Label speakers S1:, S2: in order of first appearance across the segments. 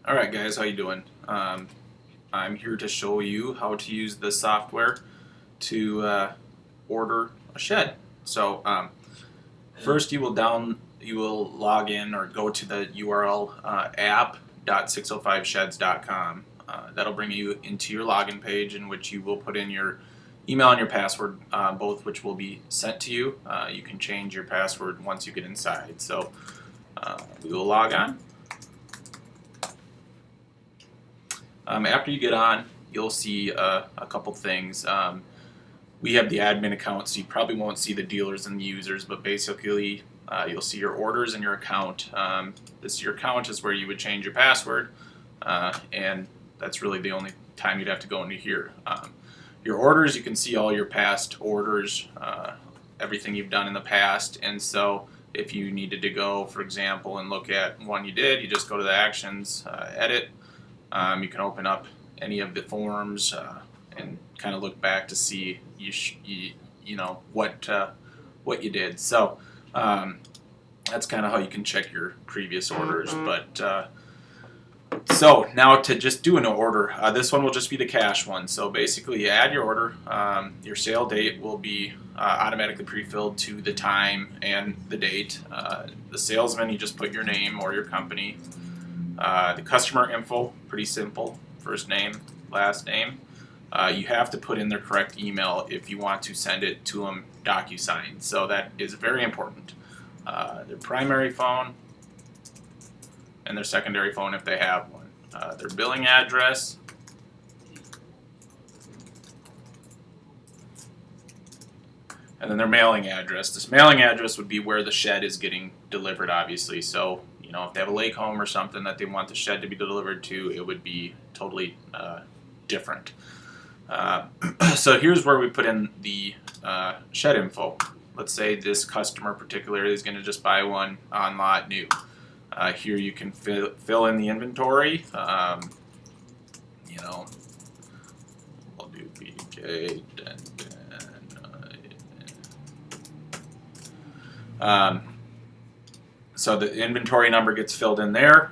S1: Alright guys, how you doing? I'm here to show you how to use the software to order a shed. So first you will log in or go to the URL app.605sheds.com. That'll bring you into your login page in which you will put in your email and your password, both which will be sent to you. You can change your password once you get inside. So we will log on. After you get on, you'll see a couple things. We have the admin account, so you probably won't see the dealers and the users, but basically you'll see your orders and your account. Your account is where you would change your password, and that's really the only time you'd have to go into here. Your orders, you can see all your past orders, everything you've done in the past, and so if you needed to go, for example, and look at one you did, you just go to the actions, edit. You can open up any of the forms and kind of look back to see you know what you did. So that's kind of how you can check your previous orders. But so now to just do an order, this one will just be the cash one. So basically, you add your order. Your sale date will be automatically pre-filled to the time and the date. The salesman, you just put your name or your company. The customer info, pretty simple, first name, last name. You have to put in their correct email if you want to send it to them DocuSign, so that is very important. Their primary phone and their secondary phone if they have one. Their billing address. And then their mailing address. This mailing address would be where the shed is getting delivered, obviously. So, you know, if they have a lake home or something that they want the shed to be delivered to, it would be totally different. So here's where we put in the shed info. Let's say this customer particularly is going to just buy one on lot new. Here you can fill in the inventory. You know, we'll do BK. So the inventory number gets filled in there.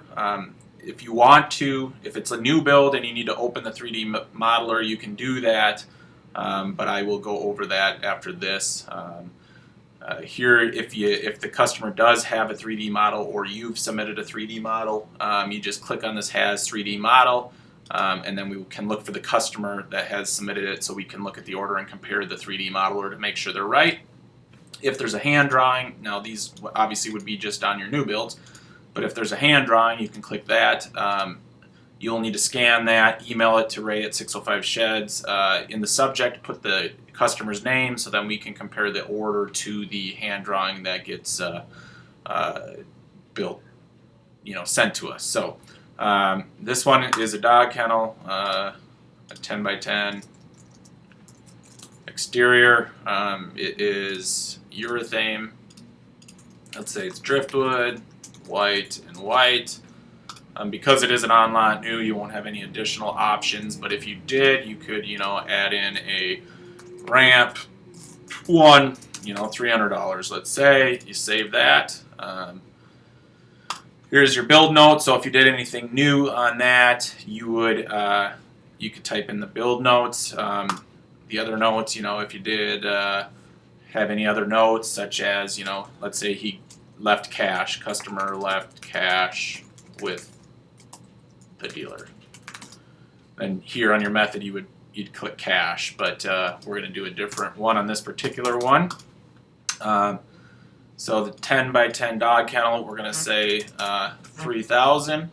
S1: If you want to, if it's a new build and you need to open the 3D modeler, you can do that, but I will go over that after this. Here, if the customer does have a 3D model or you've submitted a 3D model, you just click on this Has 3D Model, and then we can look for the customer that has submitted it, so we can look at the order and compare the 3D modeler to make sure they're right. If there's a hand drawing, now these obviously would be just on your new builds, but if there's a hand drawing, you can click that. You'll need to scan that, email it to Ray at 605 Sheds. In the subject, put the customer's name, so then we can compare the order to the hand drawing that gets built, sent to us. So this one is a dog kennel, a 10 by 10 exterior. It is urethane. Let's say it's driftwood, white and white. Because it is an on-lot new, you won't have any additional options, but if you did, you could, add in a ramp, $300, let's say. You save that. Here's your build note, so if you did anything new on that, you could type in the build notes. The other notes, if you did have any other notes, such as, let's say he left cash, customer left cash with the dealer. And here on your method, you'd click cash, but we're going to do a different one on this particular one. So the 10 by 10 dog kennel, we're going to say $3,000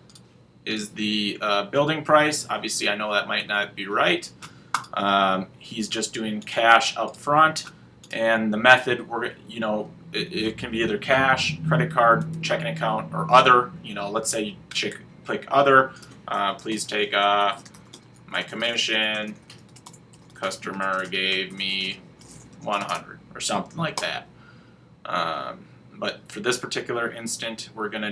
S1: is the building price. Obviously, I know that might not be right. He's just doing cash up front, and the method, it can be either cash, credit card, checking account, or other. Let's say you click other. Please take off my commission. Customer gave me $100 or something like that. But for this particular instant, we are going to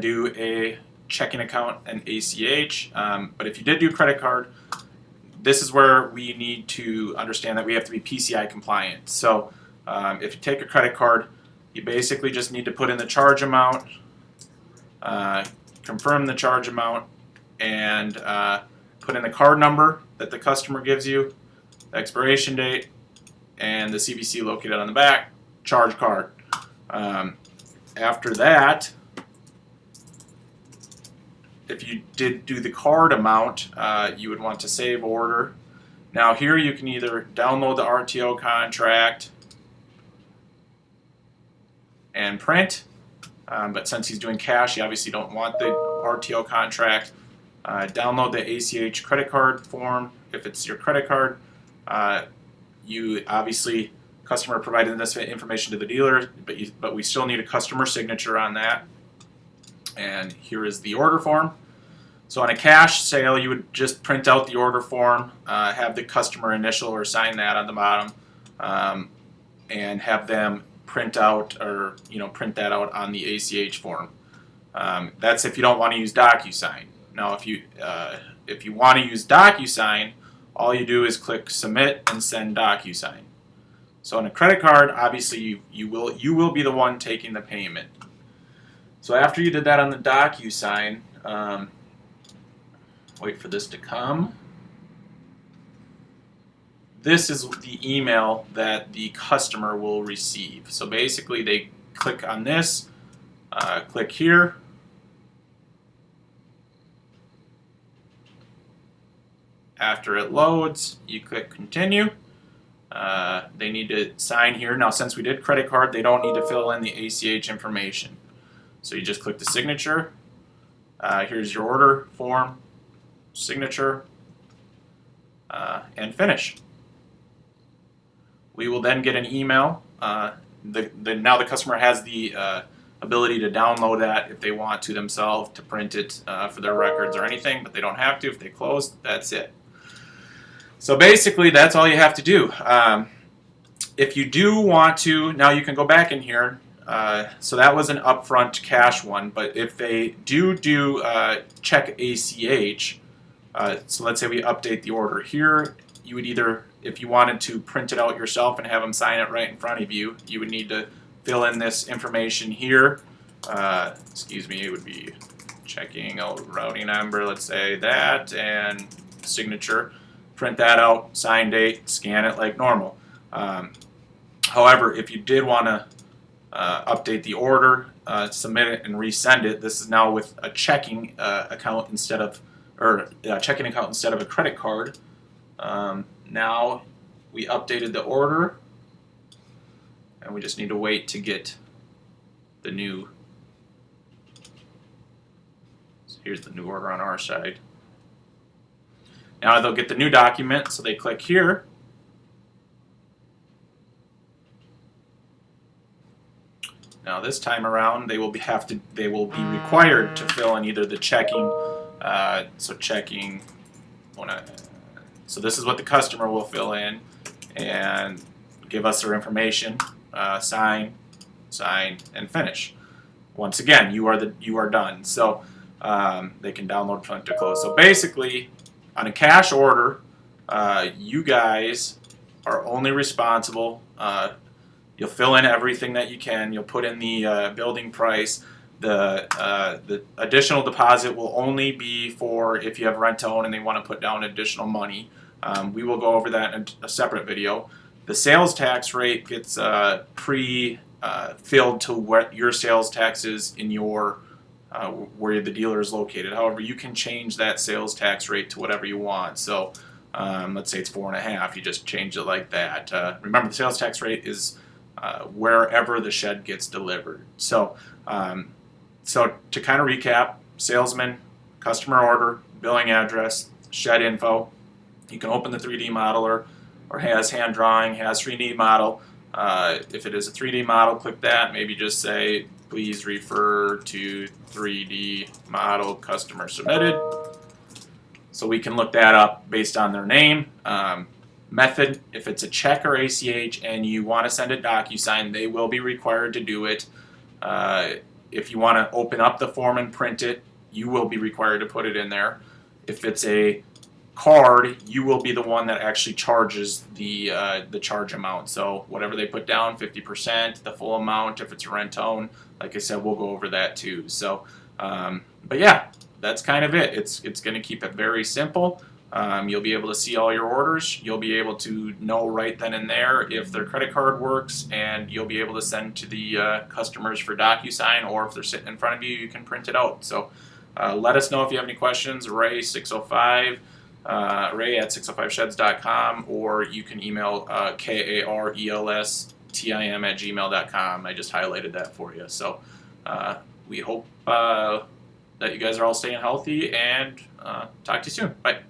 S1: do a checking account and ACH. But if you did do credit card, this is where we need to understand that we have to be PCI compliant. So if you take a credit card, you basically just need to put in the charge amount confirm the charge amount, and put in the card number that the customer gives you, the expiration date, and the CVC located on the back, charge card. After that, if you did do the card amount, you would want to save order. Now here you can either download the RTO contract and print, but since he's doing cash, you obviously don't want the RTO contract. Download the ACH credit card form if it's your credit card. You obviously, customer provided this information to the dealer, but we still need a customer signature on that. And here is the order form. So on a cash sale, you would just print out the order form, have the customer initial or sign that on the bottom, and have them print out or print that out on the ACH form. That's if you don't want to use DocuSign. Now, if you want to use DocuSign, all you do is click Submit and Send DocuSign. So on a credit card, obviously you will be the one taking the payment. So after you did that on the DocuSign, wait for this to come. This is the email that the customer will receive. So basically they click on this, click here, after it loads, you click continue. They need to sign here. Now since we did credit card, they don't need to fill in the ACH information. So you just click the signature. Here's your order form, signature, and finish. We will then get an email. Now the customer has the ability to download that if they want to themselves, to print it for their records or anything, but they don't have to. If they close, that's it. So basically that's all you have to do. If you do want to, now you can go back in here. So that was an upfront cash one, but if they do check ACH, so let's say we update the order here, you would either, if you wanted to print it out yourself and have them sign it right in front of you, you would need to fill in this information here. Excuse me, it would be checking a routing number, let's say that, and signature. Print that out, sign date, scan it like normal. However, if you did want to update the order, submit it, and resend it, this is now with a checking account instead of, checking account instead of a credit card. Now we updated the order, and we just need to wait to get the new. So here's the new order on our side. Now they'll get the new document, so they click here. Now this time around, they will be required to fill in either the checking. So this is what the customer will fill in and give us their information. Sign, and finish. Once again, you are done. So they can download, print, to close. So basically, on a cash order, you guys are only responsible. You'll fill in everything that you can. You'll put in the building price. The additional deposit will only be for if you have rent to own and they want to put down additional money. We will go over that in a separate video. The sales tax rate gets pre-filled to what your sales tax is in your where the dealer is located. However, you can change that sales tax rate to whatever you want. So let's say it's 4.5. You just change it like that. Remember, the sales tax rate is wherever the shed gets delivered. So, so to kind of recap: salesman, customer order, billing address, shed info. You can open the 3D modeler, or has hand drawing, has 3D model. If it is a 3D model, click that. Maybe just say, please refer to 3D model customer submitted. So we can look that up based on their name. Method, if it's a check or ACH and you want to send a DocuSign, they will be required to do it. If you want to open up the form and print it, you will be required to put it in there. If it's a card, you will be the one that actually charges the charge amount. So whatever they put down, 50%, the full amount. If it's rent own, like I said, we'll go over that too. So But yeah, that's kind of it. It's going to keep it very simple. You'll be able to see all your orders. You'll be able to know right then and there if their credit card works, and you'll be able to send to the customers for DocuSign, or if they're sitting in front of you, you can print it out. So let us know if you have any questions. Ray605, Ray at 605sheds.com, or you can email karelstim@gmail.com. I just highlighted that for you. So we hope that you guys are all staying healthy, and talk to you soon. Bye.